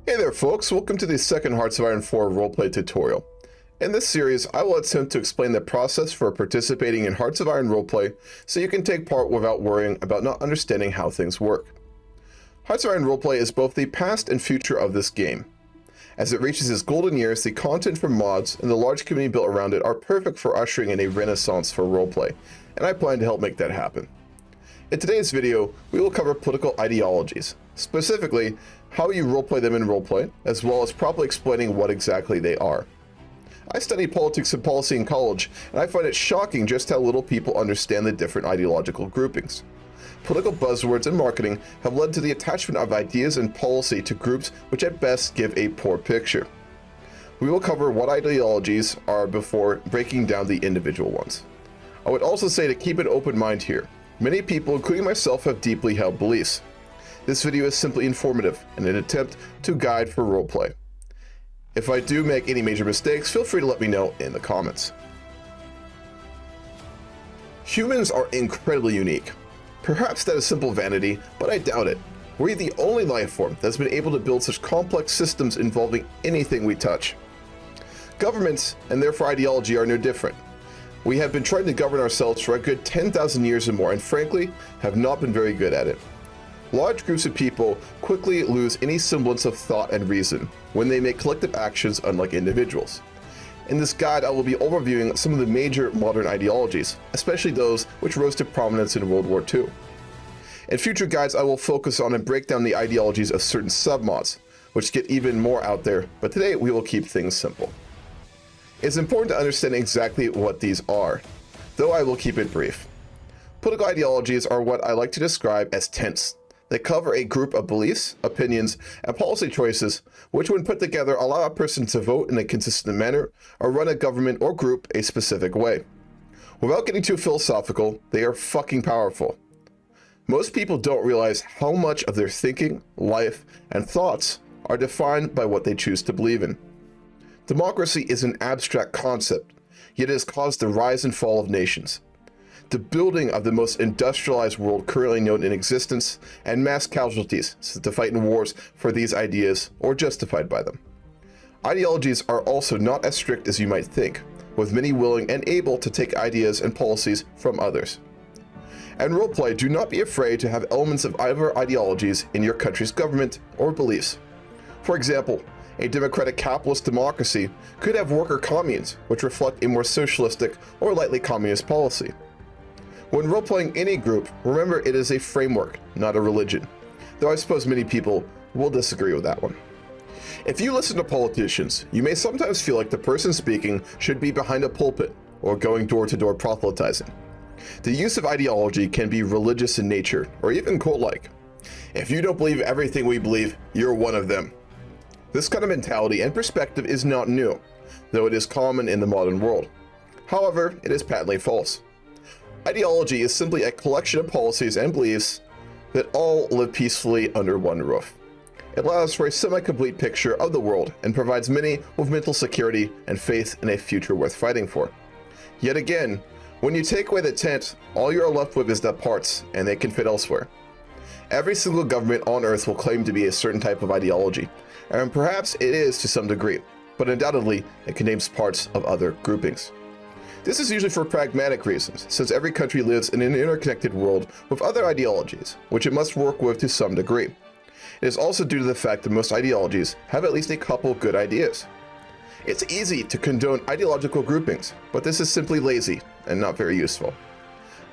Hey there folks, welcome to the second Hearts of Iron 4 roleplay tutorial. In this series, I will attempt to explain the process for participating in Hearts of Iron roleplay so you can take part without worrying about not understanding how things work. Hearts of Iron roleplay is both the past and future of this game. As it reaches its golden years, the content from mods and the large community built around it are perfect for ushering in a renaissance for roleplay, and I plan to help make that happen. In today's video, we will cover political ideologies, specifically how you roleplay them in roleplay, as well as properly explaining what exactly they are. I studied politics and policy in college, and I find it shocking just how little people understand the different ideological groupings. Political buzzwords and marketing have led to the attachment of ideas and policy to groups which at best give a poor picture. We will cover what ideologies are before breaking down the individual ones. I would also say to keep an open mind here. Many people, including myself, have deeply held beliefs. This video is simply informative and an attempt to guide for roleplay. If I do make any major mistakes, feel free to let me know in the comments. Humans are incredibly unique. Perhaps that is simple vanity, but I doubt it. We're the only life form that's been able to build such complex systems involving anything we touch. Governments, and therefore ideology, are no different. We have been trying to govern ourselves for a good 10,000 years or more, and frankly, have not been very good at it. Large groups of people quickly lose any semblance of thought and reason when they make collective actions unlike individuals. In this guide, I will be overviewing some of the major modern ideologies, especially those which rose to prominence in World War II. In future guides, I will focus on and break down the ideologies of certain submods, which get even more out there, but today we will keep things simple. It's important to understand exactly what these are, though I will keep it brief. Political ideologies are what I like to describe as tents. They cover a group of beliefs, opinions, and policy choices, which when put together allow a person to vote in a consistent manner or run a government or group a specific way. Without getting too philosophical, they are fucking powerful. Most people don't realize how much of their thinking, life, and thoughts are defined by what they choose to believe in. Democracy is an abstract concept, yet it has caused the rise and fall of nations, the building of the most industrialized world currently known in existence, and mass casualties to fight in wars for these ideas or justified by them. Ideologies are also not as strict as you might think, with many willing and able to take ideas and policies from others. And roleplay, do not be afraid to have elements of either ideologies in your country's government or beliefs. For example, a democratic capitalist democracy could have worker communes, which reflect a more socialistic or lightly communist policy. When role-playing any group, remember it is a framework, not a religion, though I suppose many people will disagree with that one. If you listen to politicians, you may sometimes feel like the person speaking should be behind a pulpit or going door-to-door proselytizing. The use of ideology can be religious in nature, or even cult-like. If you don't believe everything we believe, you're one of them. This kind of mentality and perspective is not new, though it is common in the modern world. However, it is patently false. Ideology is simply a collection of policies and beliefs that all live peacefully under one roof. It allows for a semi-complete picture of the world and provides many with mental security and faith in a future worth fighting for. Yet again, when you take away the tent, all you are left with is the parts, and they can fit elsewhere. Every single government on Earth will claim to be a certain type of ideology, and perhaps it is to some degree, but undoubtedly it contains parts of other groupings. This is usually for pragmatic reasons, since every country lives in an interconnected world with other ideologies, which it must work with to some degree. It is also due to the fact that most ideologies have at least a couple good ideas. It's easy to condone ideological groupings, but this is simply lazy and not very useful.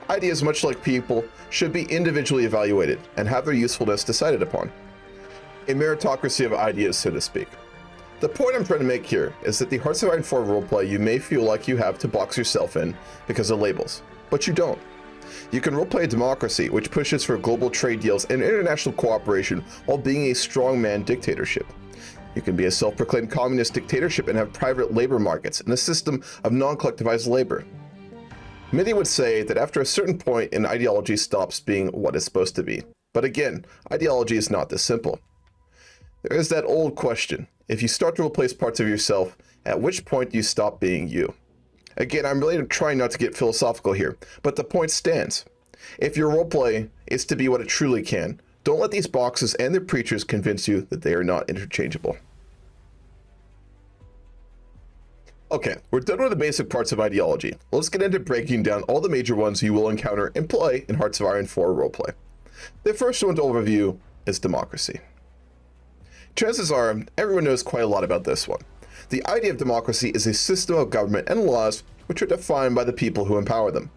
Ideas, much like people, should be individually evaluated and have their usefulness decided upon. A meritocracy of ideas, so to speak. The point I'm trying to make here is that the Hearts of Iron 4 roleplay you may feel like you have to box yourself in because of labels, but you don't. You can roleplay a democracy which pushes for global trade deals and international cooperation while being a strongman dictatorship. You can be a self-proclaimed communist dictatorship and have private labor markets and a system of non-collectivized labor. Many would say that after a certain point an ideology stops being what it's supposed to be. But again, ideology is not this simple. There is that old question. If you start to replace parts of yourself, at which point do you stop being you? Again, I'm really trying not to get philosophical here, but the point stands. If your roleplay is to be what it truly can, Don't let these boxes and their preachers convince you that they are not interchangeable. Okay, we're done with the basic parts of ideology. Let's get into breaking down all the major ones you will encounter and play in Hearts of Iron 4 Roleplay. The first one to overview is democracy. Chances are, everyone knows quite a lot about this one. The idea of democracy is a system of government and laws which are defined by the people who empower them.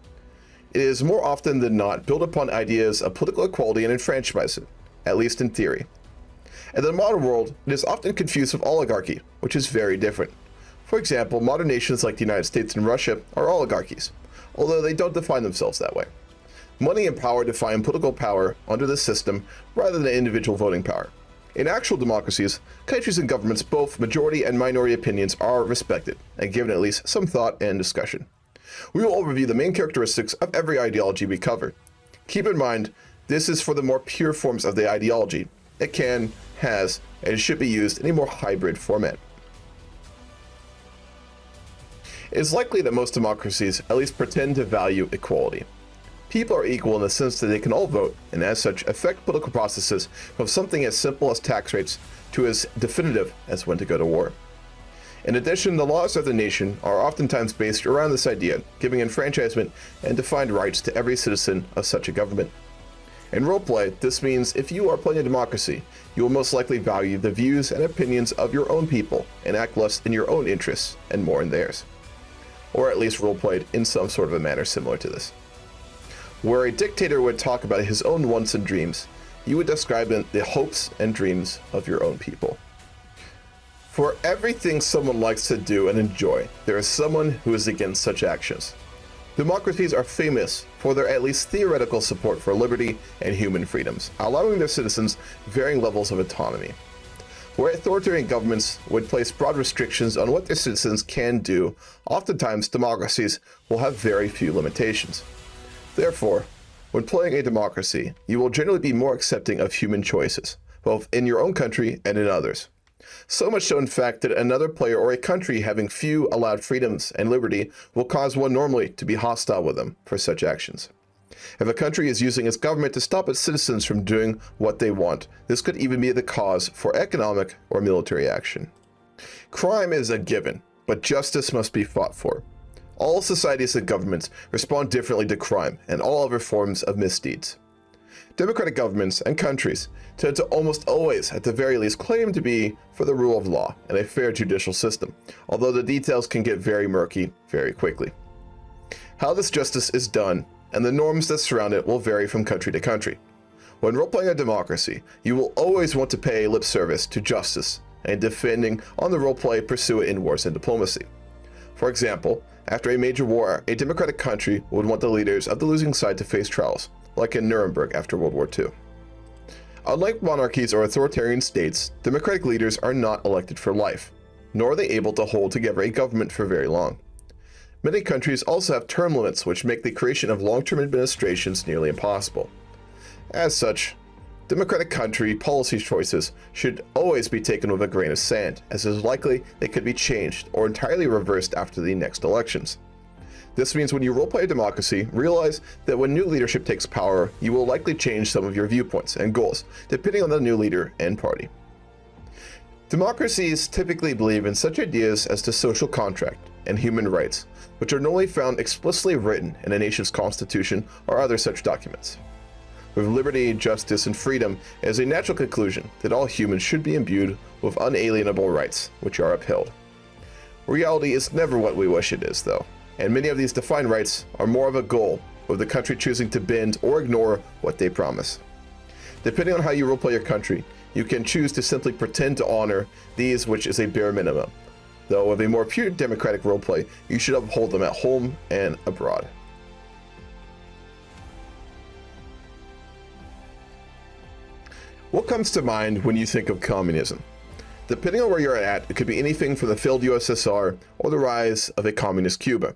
It is more often than not built upon ideas of political equality and enfranchisement, at least in theory. In the modern world, it is often confused with oligarchy, which is very different. For example, modern nations like the United States and Russia are oligarchies, although they don't define themselves that way. Money and power define political power under the system rather than individual voting power. In actual democracies, countries and governments, both majority and minority opinions are respected and given at least some thought and discussion. We will overview the main characteristics of every ideology we cover. Keep in mind, this is for the more pure forms of the ideology. It can, has, and should be used in a more hybrid format. It is likely that most democracies at least pretend to value equality. People are equal in the sense that they can all vote, and as such affect political processes from something as simple as tax rates to as definitive as when to go to war. In addition, the laws of the nation are oftentimes based around this idea, giving enfranchisement and defined rights to every citizen of such a government. In roleplay, this means if you are playing a democracy, you will most likely value the views and opinions of your own people and act less in your own interests and more in theirs. Or at least roleplayed in some sort of a manner similar to this. Where a dictator would talk about his own wants and dreams, you would describe the hopes and dreams of your own people. For everything someone likes to do and enjoy, there is someone who is against such actions. Democracies are famous for their at least theoretical support for liberty and human freedoms, allowing their citizens varying levels of autonomy. Where authoritarian governments would place broad restrictions on what their citizens can do, oftentimes democracies will have very few limitations. Therefore, when playing a democracy, you will generally be more accepting of human choices, both in your own country and in others. So much so, in fact, that another player or a country having few allowed freedoms and liberty will cause one normally to be hostile with them for such actions. If a country is using its government to stop its citizens from doing what they want, this could even be the cause for economic or military action. Crime is a given, but justice must be fought for. All societies and governments respond differently to crime and all other forms of misdeeds. Democratic governments and countries tend to almost always, at the very least, claim to be for the rule of law and a fair judicial system, although the details can get very murky very quickly. How this justice is done and the norms that surround it will vary from country to country. When role-playing a democracy, you will always want to pay lip service to justice, and depending on the roleplay, pursue it in wars and diplomacy. For example, after a major war, a democratic country would want the leaders of the losing side to face trials, like in Nuremberg after World War II. Unlike monarchies or authoritarian states, democratic leaders are not elected for life, nor are they able to hold together a government for very long. Many countries also have term limits which make the creation of long-term administrations nearly impossible. As such, democratic country policy choices should always be taken with a grain of sand, as it is likely they could be changed or entirely reversed after the next elections. This means when you roleplay a democracy, realize that when new leadership takes power, you will likely change some of your viewpoints and goals, depending on the new leader and party. Democracies typically believe in such ideas as the social contract and human rights, which are normally found explicitly written in a nation's constitution or other such documents. With liberty, justice, and freedom, it is a natural conclusion that all humans should be imbued with unalienable rights, which are upheld. Reality is never what we wish it is, though, and many of these defined rights are more of a goal, with the country choosing to bend or ignore what they promise. Depending on how you roleplay your country, you can choose to simply pretend to honor these, which is a bare minimum. Though with a more pure democratic roleplay, you should uphold them at home and abroad. What comes to mind when you think of communism? Depending on where you're at, it could be anything from the failed USSR or the rise of a communist Cuba.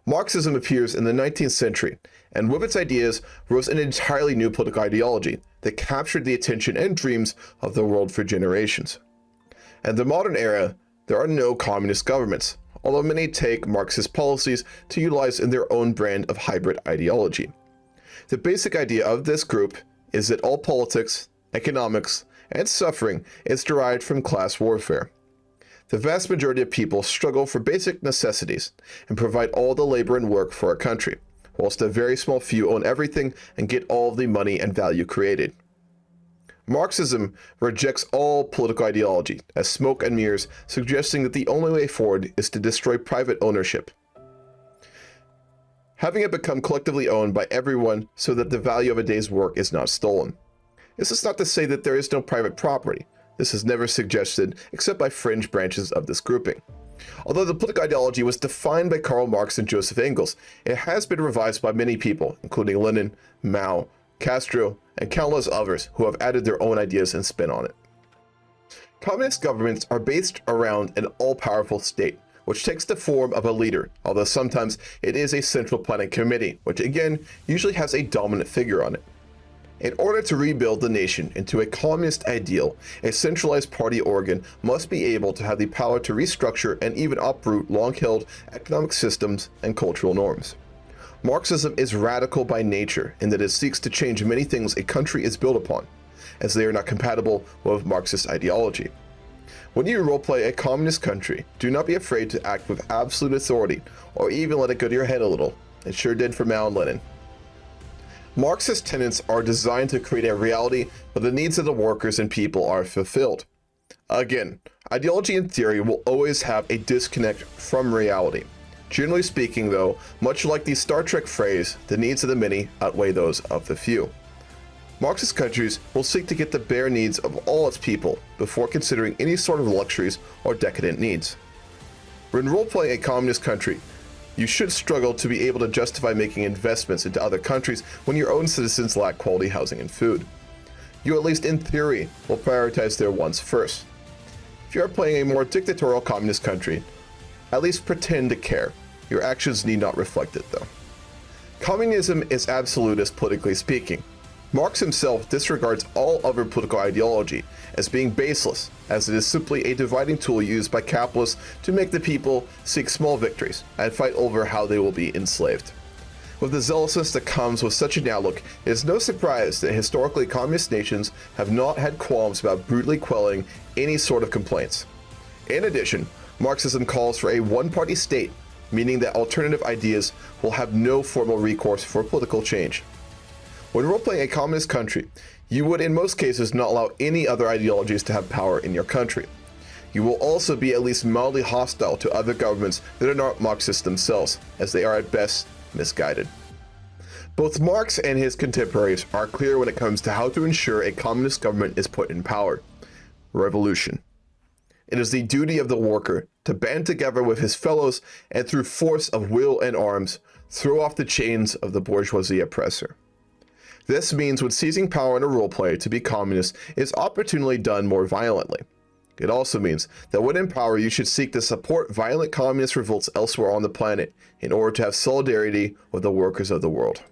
Marxism appears in the 19th century, and with its ideas rose an entirely new political ideology that captured the attention and dreams of the world for generations. In the modern era, there are no communist governments, although many take Marxist policies to utilize in their own brand of hybrid ideology. The basic idea of this group is that all politics, economics, and suffering is derived from class warfare. The vast majority of people struggle for basic necessities and provide all the labor and work for our country, whilst a very small few own everything and get all of the money and value created. Marxism rejects all political ideology as smoke and mirrors, suggesting that the only way forward is to destroy private ownership, having it become collectively owned by everyone so that the value of a day's work is not stolen. This is not to say that there is no private property. This is never suggested except by fringe branches of this grouping. Although the political ideology was defined by Karl Marx and Joseph Engels, it has been revised by many people, including Lenin, Mao, Castro, and countless others who have added their own ideas and spin on it. Communist governments are based around an all-powerful state, which takes the form of a leader, although sometimes it is a central planning committee, which again usually has a dominant figure on it. In order to rebuild the nation into a communist ideal, a centralized party organ must be able to have the power to restructure and even uproot long-held economic systems and cultural norms. Marxism is radical by nature in that it seeks to change many things a country is built upon, as they are not compatible with Marxist ideology. When you roleplay a communist country, do not be afraid to act with absolute authority, or even let it go to your head a little. It sure did for Mao and Lenin. Marxist tenets are designed to create a reality where the needs of the workers and people are fulfilled. Again, ideology in theory will always have a disconnect from reality. Generally speaking, though, much like the Star Trek phrase, the needs of the many outweigh those of the few. Marxist countries will seek to get the bare needs of all its people before considering any sort of luxuries or decadent needs. When role-playing a communist country, you should struggle to be able to justify making investments into other countries when your own citizens lack quality housing and food. You, at least in theory, will prioritize their wants first. If you are playing a more dictatorial communist country, at least pretend to care. Your actions need not reflect it, though. Communism is absolutist politically speaking. Marx himself disregards all other political ideology as being baseless, as it is simply a dividing tool used by capitalists to make the people seek small victories and fight over how they will be enslaved. With the zealousness that comes with such an outlook, it is no surprise that historically communist nations have not had qualms about brutally quelling any sort of complaints. In addition, Marxism calls for a one-party state, meaning that alternative ideas will have no formal recourse for political change. When role-playing a communist country, you would in most cases not allow any other ideologies to have power in your country. You will also be at least mildly hostile to other governments that are not Marxist themselves, as they are at best misguided. Both Marx and his contemporaries are clear when it comes to how to ensure a communist government is put in power: revolution. It is the duty of the worker to band together with his fellows and through force of will and arms, throw off the chains of the bourgeoisie oppressor. This means when seizing power in a roleplay to be communist is opportunely done more violently. It also means that when in power you should seek to support violent communist revolts elsewhere on the planet in order to have solidarity with the workers of the world.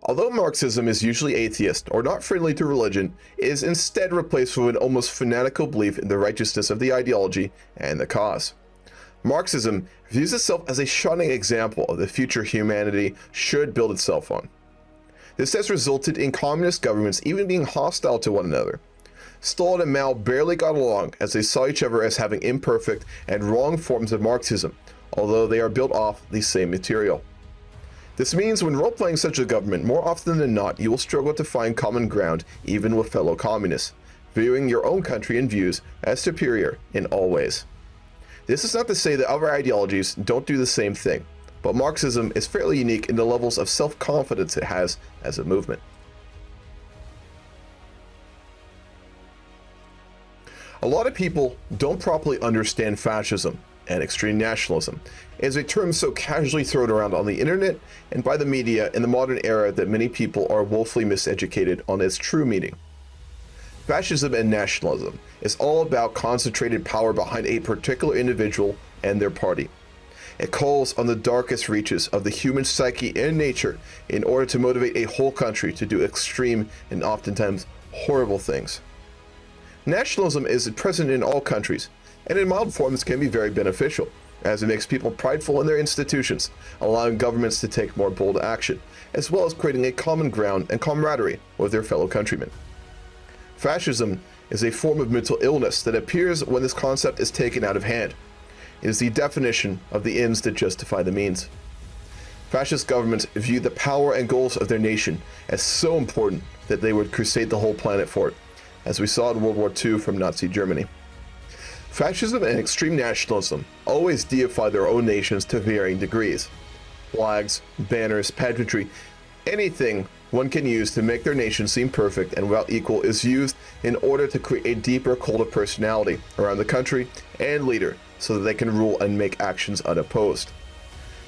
Although Marxism is usually atheist or not friendly to religion, it is instead replaced with an almost fanatical belief in the righteousness of the ideology and the cause. Marxism views itself as a shining example of the future humanity should build itself on. This has resulted in communist governments even being hostile to one another. Stalin and Mao barely got along as they saw each other as having imperfect and wrong forms of Marxism, although they are built off the same material. This means when role-playing such a government, more often than not, you will struggle to find common ground even with fellow communists, viewing your own country and views as superior in all ways. This is not to say that other ideologies don't do the same thing, but Marxism is fairly unique in the levels of self-confidence it has as a movement. A lot of people don't properly understand fascism and extreme nationalism is a term so casually thrown around on the internet and by the media in the modern era that many people are woefully miseducated on its true meaning. Fascism and nationalism is all about concentrated power behind a particular individual and their party. It calls on the darkest reaches of the human psyche and nature in order to motivate a whole country to do extreme and oftentimes horrible things. Nationalism is present in all countries, and in mild forms can be very beneficial, as it makes people prideful in their institutions, allowing governments to take more bold action, as well as creating a common ground and camaraderie with their fellow countrymen. Fascism is a form of mental illness that appears when this concept is taken out of hand. It is the definition of the ends that justify the means. Fascist governments view the power and goals of their nation as so important that they would crusade the whole planet for it, as we saw in World War II from Nazi Germany. Fascism and extreme nationalism always deify their own nations to varying degrees. Flags, banners, pageantry, anything one can use to make their nation seem perfect and without equal is used in order to create a deeper cult of personality around the country and leader so that they can rule and make actions unopposed.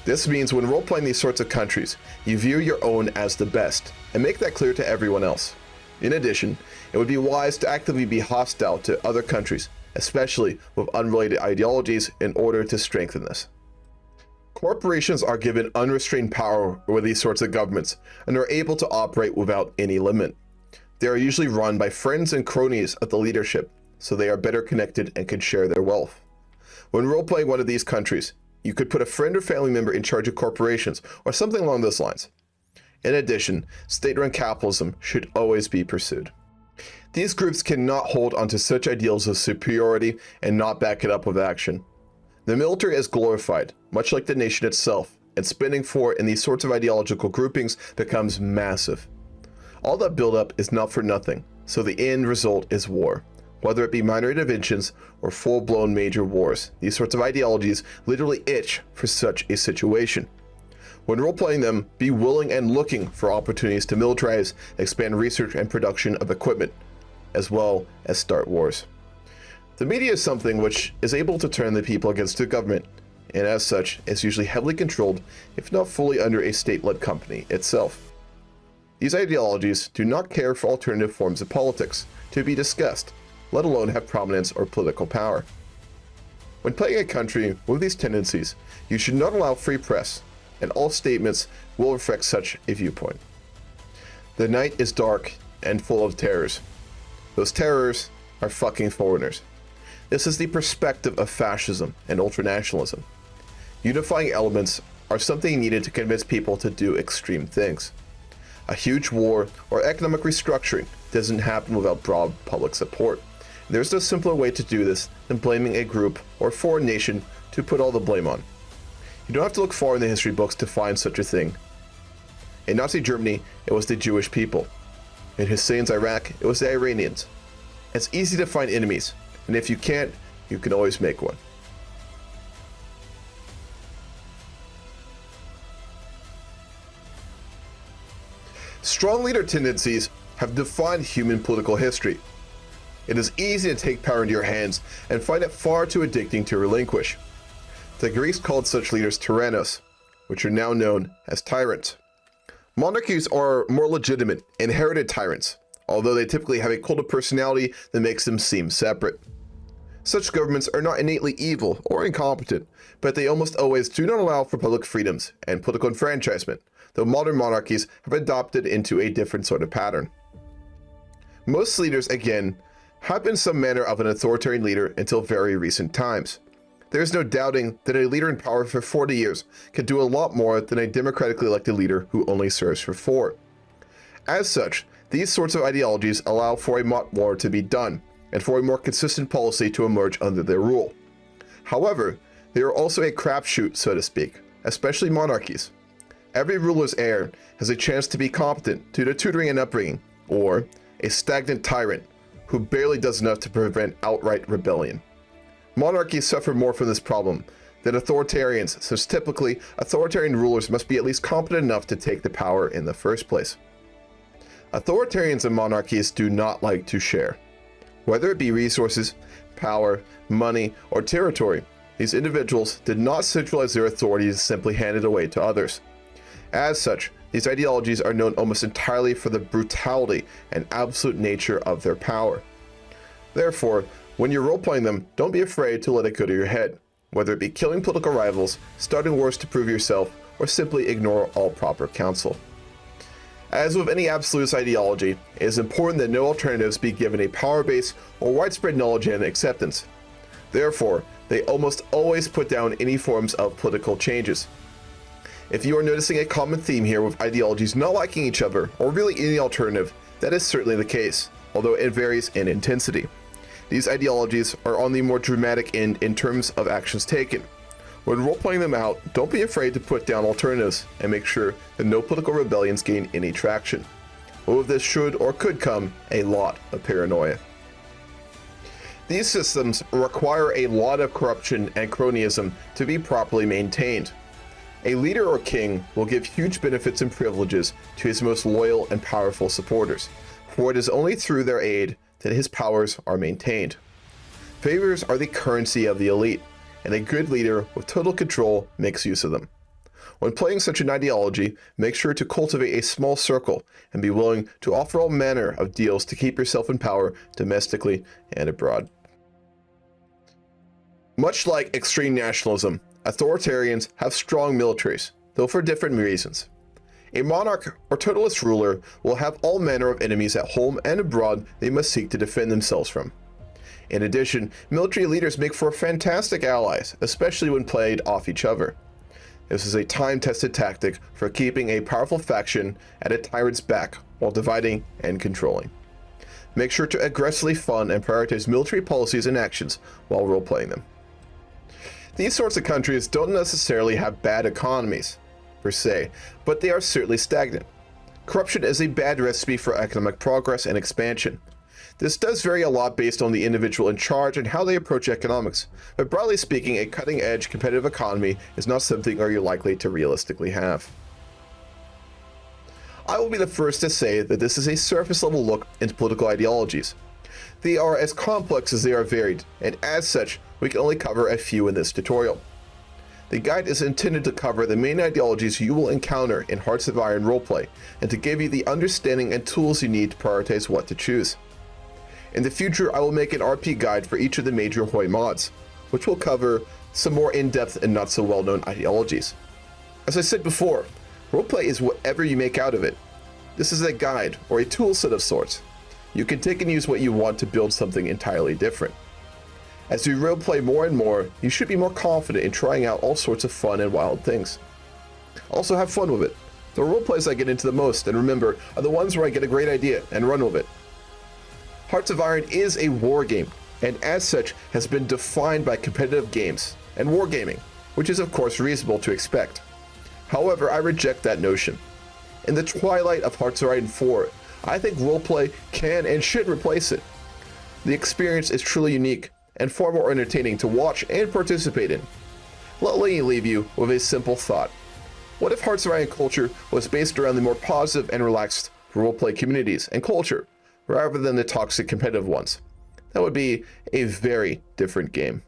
This means when role-playing these sorts of countries, you view your own as the best and make that clear to everyone else. In addition, it would be wise to actively be hostile to other countries, especially with unrelated ideologies, in order to strengthen this. Corporations are given unrestrained power over these sorts of governments and are able to operate without any limit. They are usually run by friends and cronies of the leadership, so they are better connected and can share their wealth. When role-playing one of these countries, you could put a friend or family member in charge of corporations or something along those lines. In addition, state-run capitalism should always be pursued. These groups cannot hold onto such ideals of superiority and not back it up with action. The military is glorified, much like the nation itself, and spending for it in these sorts of ideological groupings becomes massive. All that buildup is not for nothing, so the end result is war. Whether it be minor interventions or full-blown major wars, these sorts of ideologies literally itch for such a situation. When role-playing them, be willing and looking for opportunities to militarize, expand research and production of equipment, as well as start wars. The media is something which is able to turn the people against the government, and as such is usually heavily controlled, if not fully under a state-led company itself. These ideologies do not care for alternative forms of politics to be discussed, let alone have prominence or political power. When playing a country with these tendencies, you should not allow free press, and all statements will reflect such a viewpoint. The night is dark and full of terrors. Those terrors are fucking foreigners. This is the perspective of fascism and ultranationalism. Unifying elements are something needed to convince people to do extreme things. A huge war or economic restructuring doesn't happen without broad public support. There's no simpler way to do this than blaming a group or foreign nation to put all the blame on. You don't have to look far in the history books to find such a thing. In Nazi Germany, it was the Jewish people. In Hussein's Iraq, it was the Iranians. It's easy to find enemies, and if you can't, you can always make one. Strong leader tendencies have defined human political history. It is easy to take power into your hands and find it far too addicting to relinquish. The Greeks called such leaders tyrannos, which are now known as tyrants. Monarchies are more legitimate, inherited tyrants, although they typically have a cult of personality that makes them seem separate. Such governments are not innately evil or incompetent, but they almost always do not allow for public freedoms and political enfranchisement, though modern monarchies have adopted into a different sort of pattern. Most leaders, again, have been some manner of an authoritarian leader until very recent times. There is no doubting that a leader in power for 40 years can do a lot more than a democratically elected leader who only serves for 4. As such, these sorts of ideologies allow for a lot more to be done, and for a more consistent policy to emerge under their rule. However, they are also a crapshoot, so to speak, especially monarchies. Every ruler's heir has a chance to be competent due to tutoring and upbringing, or a stagnant tyrant who barely does enough to prevent outright rebellion. Monarchies suffer more from this problem than authoritarians, since typically authoritarian rulers must be at least competent enough to take the power in the first place. Authoritarians and monarchies do not like to share. Whether it be resources, power, money, or territory, these individuals did not centralize their authority to simply hand it away to others. As such, these ideologies are known almost entirely for the brutality and absolute nature of their power. Therefore, when you're role-playing them, don't be afraid to let it go to your head, whether it be killing political rivals, starting wars to prove yourself, or simply ignore all proper counsel. As with any absolutist ideology, it is important that no alternatives be given a power base or widespread knowledge and acceptance. Therefore, they almost always put down any forms of political changes. If you are noticing a common theme here with ideologies not liking each other, or really any alternative, that is certainly the case, although it varies in intensity. These ideologies are on the more dramatic end in terms of actions taken. When role-playing them out, don't be afraid to put down alternatives and make sure that no political rebellions gain any traction. With this should or could come a lot of paranoia. These systems require a lot of corruption and cronyism to be properly maintained. A leader or king will give huge benefits and privileges to his most loyal and powerful supporters, for it is only through their aid that his powers are maintained. Favors are the currency of the elite, and a good leader with total control makes use of them. When playing such an ideology, make sure to cultivate a small circle and be willing to offer all manner of deals to keep yourself in power domestically and abroad. Much like extreme nationalism, authoritarians have strong militaries, though for different reasons. A monarch or totalist ruler will have all manner of enemies at home and abroad they must seek to defend themselves from. In addition, military leaders make for fantastic allies, especially when played off each other. This is a time-tested tactic for keeping a powerful faction at a tyrant's back while dividing and controlling. Make sure to aggressively fund and prioritize military policies and actions while role-playing them. These sorts of countries don't necessarily have bad economies, per se, but they are certainly stagnant. Corruption is a bad recipe for economic progress and expansion. This does vary a lot based on the individual in charge and how they approach economics, but broadly speaking, a cutting-edge competitive economy is not something you're likely to realistically have. I will be the first to say that this is a surface-level look into political ideologies. They are as complex as they are varied, and as such, we can only cover a few in this tutorial. The guide is intended to cover the main ideologies you will encounter in Hearts of Iron roleplay, and to give you the understanding and tools you need to prioritize what to choose. In the future, I will make an RP guide for each of the major HOI mods, which will cover some more in-depth and not so well-known ideologies. As I said before, roleplay is whatever you make out of it. This is a guide, or a tool set of sorts. You can take and use what you want to build something entirely different. As you roleplay more and more, you should be more confident in trying out all sorts of fun and wild things. Also have fun with it. The roleplays I get into the most, and remember, are the ones where I get a great idea and run with it. Hearts of Iron is a war game, and as such has been defined by competitive games and wargaming, which is of course reasonable to expect. However, I reject that notion. In the twilight of Hearts of Iron 4, I think roleplay can and should replace it. The experience is truly unique and far more entertaining to watch and participate in. Let me leave you with a simple thought. What if Hearts of Iron culture was based around the more positive and relaxed roleplay communities and culture, rather than the toxic competitive ones? That would be a very different game.